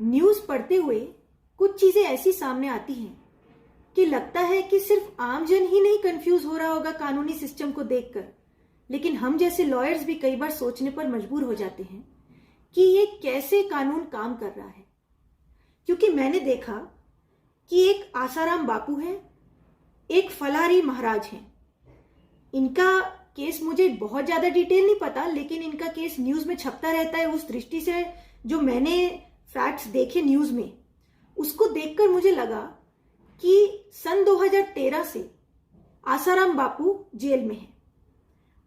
News पढ़ते हुए कुछ चीजें ऐसी सामने आती हैं कि लगता है कि सिर्फ आमजन ही नहीं कंफ्यूज हो रहा होगा कानूनी सिस्टम को देखकर, लेकिन हम जैसे लॉयर्स भी कई बार सोचने पर मजबूर हो जाते हैं कि ये कैसे कानून काम कर रहा है। क्योंकि मैंने देखा कि एक आसाराम बापू है, एक फलारी महाराज हैं। इनका केस मुझे बहुत ज्यादा डिटेल नहीं पता, लेकिन इनका केस न्यूज में छपता रहता है। उस दृष्टि से जो मैंने फैक्ट्स देखे न्यूज में, उसको देखकर मुझे लगा कि सन 2013 से आसाराम बापू जेल में है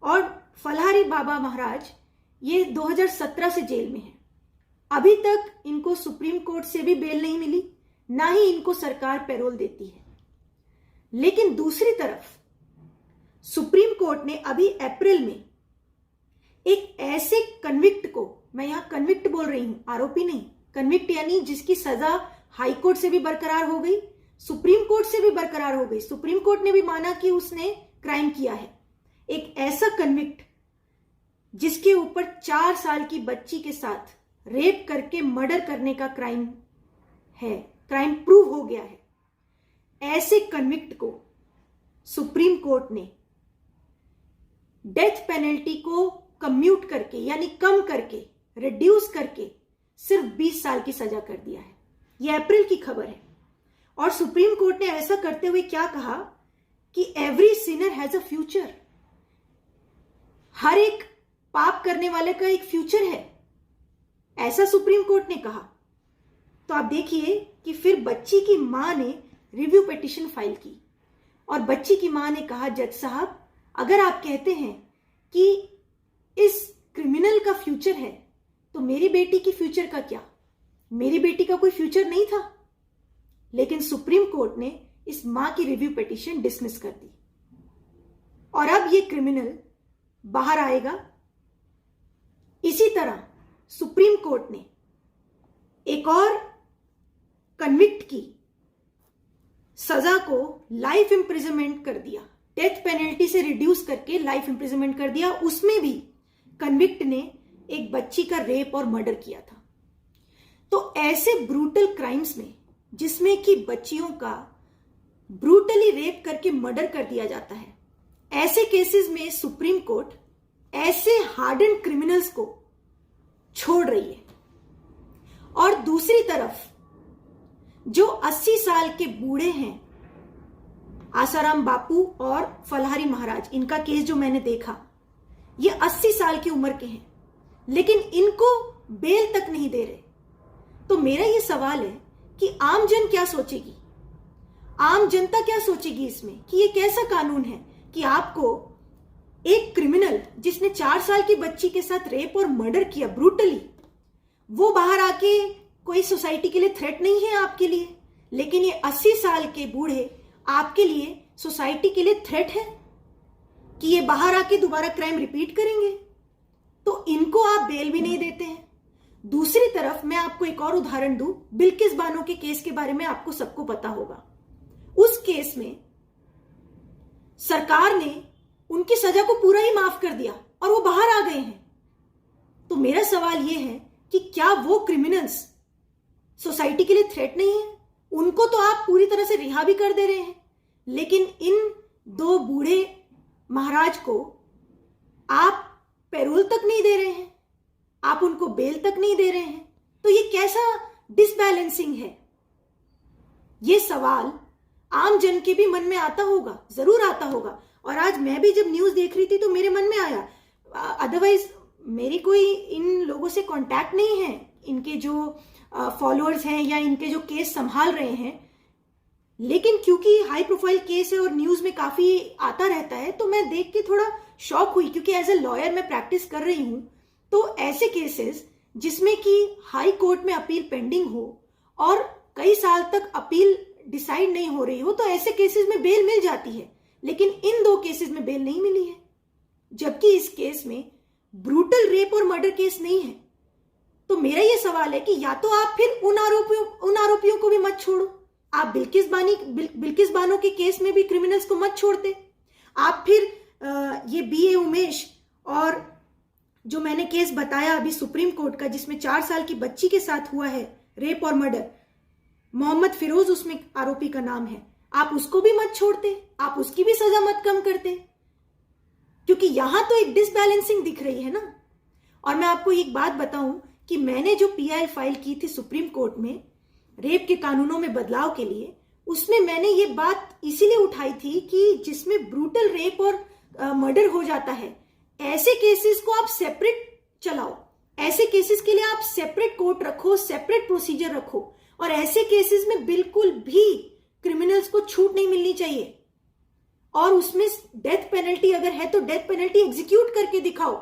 और फलारी बाबा महाराज ये 2017 से जेल में है। अभी तक इनको सुप्रीम कोर्ट से भी बेल नहीं मिली, ना ही इनको सरकार पैरोल देती है। लेकिन दूसरी तरफ सुप्रीम कोर्ट ने अभी अप्रैल में एक ऐसे कन्विक्ट को, मैं यहां कन्विक्ट बोल रही हूं, आरोपी नहीं, कन्विक्ट यानी जिसकी सजा हाई कोर्ट से भी बरकरार हो गई, सुप्रीम कोर्ट से भी बरकरार हो गई, सुप्रीम कोर्ट ने भी माना कि उसने क्राइम किया है। एक ऐसा कन्विक्ट जिसके ऊपर 4 साल की बच्ची के साथ रेप करके मर्डर करने का क्राइम है, क्राइम प्रूव हो गया है, ऐसे कन्विक्ट को सुप्रीम कोर्ट ने डेथ पेनल्टी को कम्यूट करके यानी कम करके, रिड्यूस करके सिर्फ 20 साल की सजा कर दिया है। यह अप्रैल की खबर है। और सुप्रीम कोर्ट ने ऐसा करते हुए क्या कहा कि every sinner has a future, हर एक पाप करने वाले का एक फ्यूचर है, ऐसा सुप्रीम कोर्ट ने कहा। तो आप देखिए कि फिर बच्ची की मां ने रिव्यू पिटीशन फाइल की और बच्ची की मां ने कहा, जज साहब अगर आप कहते हैं कि इस क्रिमिनल का फ्यूचर है तो मेरी बेटी की फ्यूचर का क्या? मेरी बेटी का कोई फ्यूचर नहीं था। लेकिन सुप्रीम कोर्ट ने इस मां की रिव्यू पिटीशन डिसमिस कर दी और अब ये क्रिमिनल बाहर आएगा। इसी तरह सुप्रीम कोर्ट ने एक और कन्विक्ट की सजा को लाइफ इंप्रिजनमेंट कर दिया, डेथ पेनल्टी से रिड्यूस करके लाइफ इंप्रिजनमेंट कर दिया। उसमें भी कन्विक्ट ने एक बच्ची का रेप और मर्डर किया था। तो ऐसे ब्रूटल क्राइम्स में जिसमें कि बच्चियों का ब्रूटली रेप करके मर्डर कर दिया जाता है, ऐसे केसेस में सुप्रीम कोर्ट ऐसे हार्डन क्रिमिनल्स को छोड़ रही है। और दूसरी तरफ जो 80 साल के बूढ़े हैं, आसाराम बापू और फलारी महाराज, इनका केस जो मैंने देखा, ये 80 साल की उम्र के हैं, लेकिन इनको बेल तक नहीं दे रहे। तो मेरा ये सवाल है कि आम जन क्या सोचेगी, आम जनता क्या सोचेगी इसमें, कि ये कैसा कानून है कि आपको एक क्रिमिनल जिसने 4 साल की बच्ची के साथ रेप और मर्डर किया ब्रूटली, वो बाहर आके कोई सोसाइटी के लिए थ्रेट नहीं है आपके लिए, लेकिन ये 80 साल के बूढ़े आपके लिए, सोसाइटी के लिए थ्रेट है कि ये बाहर आके दोबारा क्राइम रिपीट करेंगे। तो इनको आप बेल भी नहीं देते हैं। दूसरी तरफ मैं आपको एक और उदाहरण दूं, बिल्किस बानो के केस के बारे में आपको सबको पता होगा। उस केस में सरकार ने उनकी सजा को पूरा ही माफ कर दिया और वो बाहर आ गए हैं। तो मेरा सवाल यह है कि क्या वो क्रिमिनल्स सोसाइटी के लिए थ्रेट नहीं है? उनको तो आप पूरी तरह से रिहा भी कर दे रहे हैं, लेकिन इन 2 बूढ़े महाराज को आप पैरोल तक नहीं दे रहे हैं, आप उनको बेल तक नहीं दे रहे हैं। तो ये कैसा डिसबैलेंसिंग है? ये सवाल आम जन के भी मन में आता होगा, जरूर आता होगा। और आज मैं भी जब न्यूज देख रही थी तो मेरे मन में आया, अदरवाइज मेरी कोई इन लोगों से कांटेक्ट नहीं है, इनके जो फॉलोअर्स हैं या इनके जो केस संभाल रहे हैं, लेकिन क्योंकि हाई प्रोफाइल केस है और न्यूज में काफी आता रहता है, तो मैं देख के थोड़ा शॉक हुई। क्योंकि एज ए लॉयर मैं प्रैक्टिस कर रही हूं, तो ऐसे केसेस जिसमें कि हाई कोर्ट में अपील पेंडिंग हो और कई साल तक अपील डिसाइड नहीं हो रही हो, तो ऐसे केसेस में बेल मिल जाती है। लेकिन इन 2 केसेस में बेल नहीं मिली है, जबकि इस केस में ब्रूटल रेप और मर्डर केस नहीं है। तो मेरा यह सवाल है कि या तो आप फिर उन आरोपियों को भी मत छोड़ो, आप बिल्किस बानो के केस में भी क्रिमिनल्स को मत छोड़ते, आप फिर ये BA उमेश और जो मैंने केस बताया अभी सुप्रीम कोर्ट का, जिसमें 4 साल की बच्ची के साथ हुआ है रेप और मर्डर, मोहम्मद फिरोज उसमें आरोपी का नाम है, आप उसको भी मत छोड़ते, आप उसकी भी सजा मत कम करते, क्योंकि यहां तो एक डिसबैलेंसिंग दिख रही है ना। और मैं आपको एक बात बताऊं कि मैंने जो पीआई फाइल की थी सुप्रीम कोर्ट में रेप के कानूनों में बदलाव के लिए, उसमें मैंने ये बात इसीलिए उठाई थी कि जिसमें ब्रूटल रेप और मर्डर हो जाता है, ऐसे केसेस को आप सेपरेट चलाओ, ऐसे केसेस के लिए आप सेपरेट कोर्ट रखो, सेपरेट प्रोसीजर रखो, और ऐसे केसेस में बिल्कुल भी क्रिमिनल्स को छूट नहीं मिलनी चाहिए। और उसमें डेथ पेनल्टी अगर है तो डेथ पेनल्टी एग्जीक्यूट करके दिखाओ,